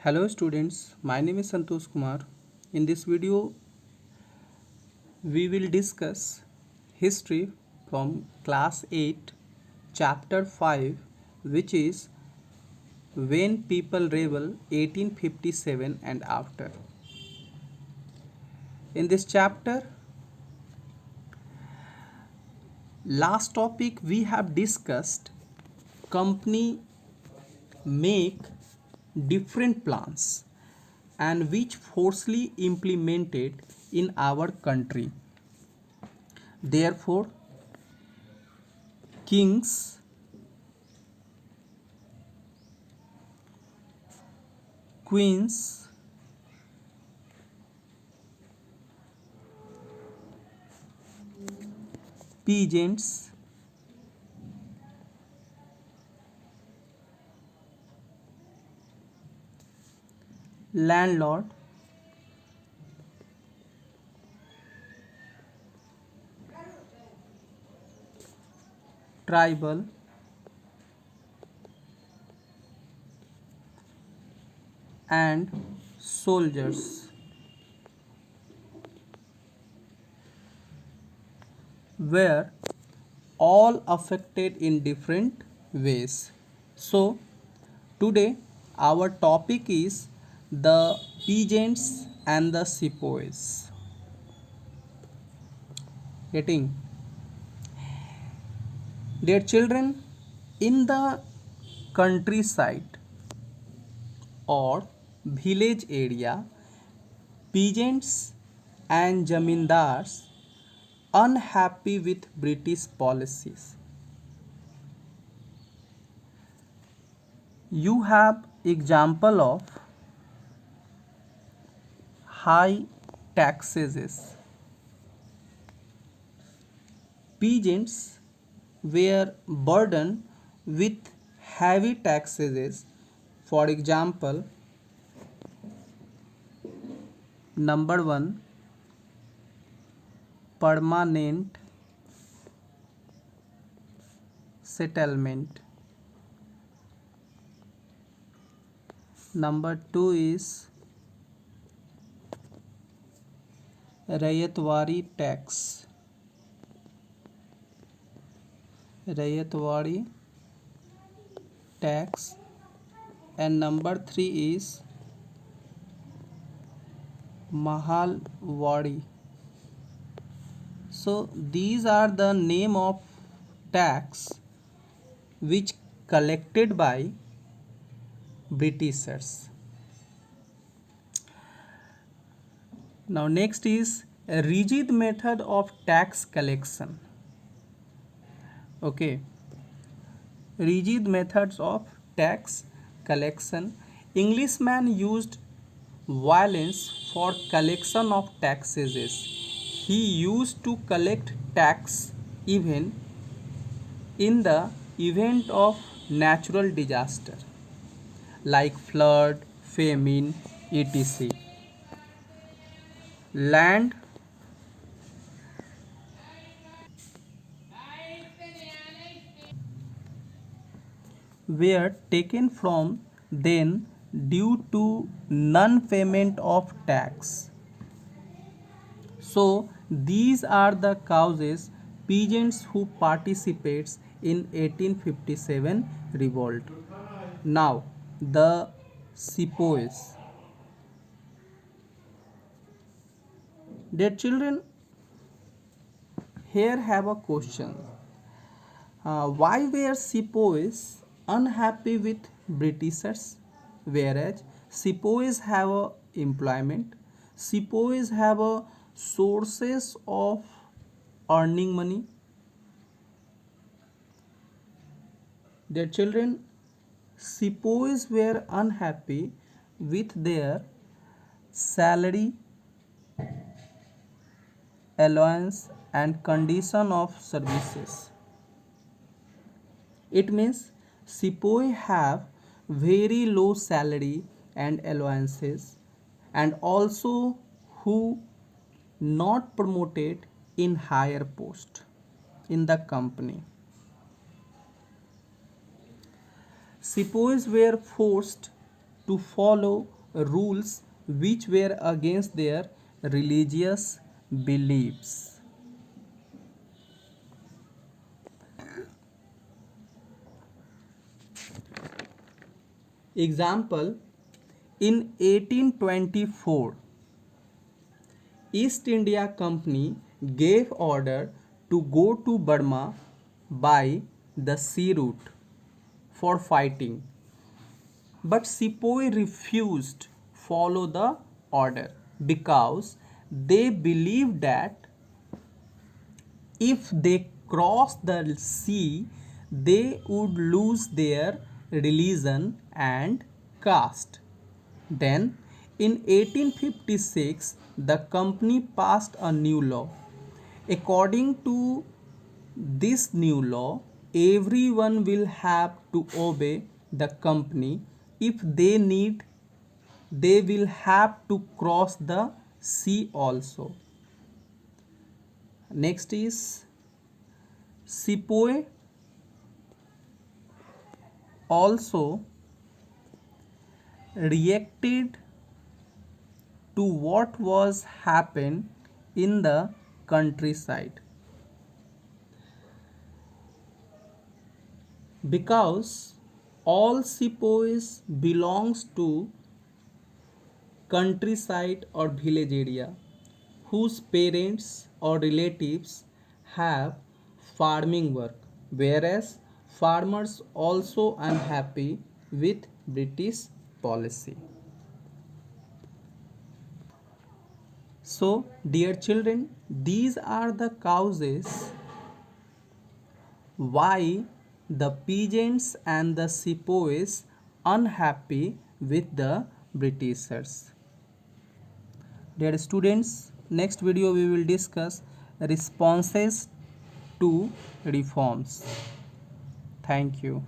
Hello students, my name is Santosh Kumar. In this video, we will discuss history from class 8, chapter 5, which is When People Rebel 1857 and After. In this chapter, last topic we have discussed company make different plans and which forcefully implemented in our country. Therefore, kings, queens, peasants, landlord, tribal, and soldiers were all affected in different ways. So, today our topic is the peasants and the sepoys. Getting their children in the countryside or village area, peasants and zamindars unhappy with British policies. You have example of high taxes. Peasants were burdened with heavy taxes. For example, number 1, permanent settlement. Number 2 is ryotwari tax. Ryotwari tax, and number 3 is mahalwadi. So these are the name of tax which collected by Britishers. Now next is a rigid method of tax collection. Okay, rigid methods of tax collection. Englishman used violence for collection of taxes. He used to collect tax even in the event of natural disaster like flood, famine, etc. Land were taken from them due to non-payment of tax. So these are the causes peasants who participates in 1857 revolt. Now the sepoys. Their children here have a question. Why were sepoys unhappy with Britishers? Whereas sepoys have a employment, sepoys have a sources of earning money. Their children, sepoys were unhappy with their salary, allowance, and condition of services. It means sepoy have very low salary and allowances, and also who not promoted in higher post in the company. Sepoys were forced to follow rules which were against their religious beliefs. Example, in 1824, East India Company gave order to go to Burma by the sea route for fighting, but Sepoy refused follow the order because they believed that if they crossed the sea, they would lose their religion and caste. Then, in 1856, the company passed a new law. According to this new law, everyone will have to obey the company. If they need, they will have to cross the sea also. Next is Sepoy also reacted to what was happened in the countryside, because all sepoys belongs to countryside or village area whose parents or relatives have farming work, whereas farmers also unhappy with British policy. So, dear children, these are the causes why the peasants and the sepoys unhappy with the Britishers. Dear students, next video we will discuss responses to reforms. Thank you.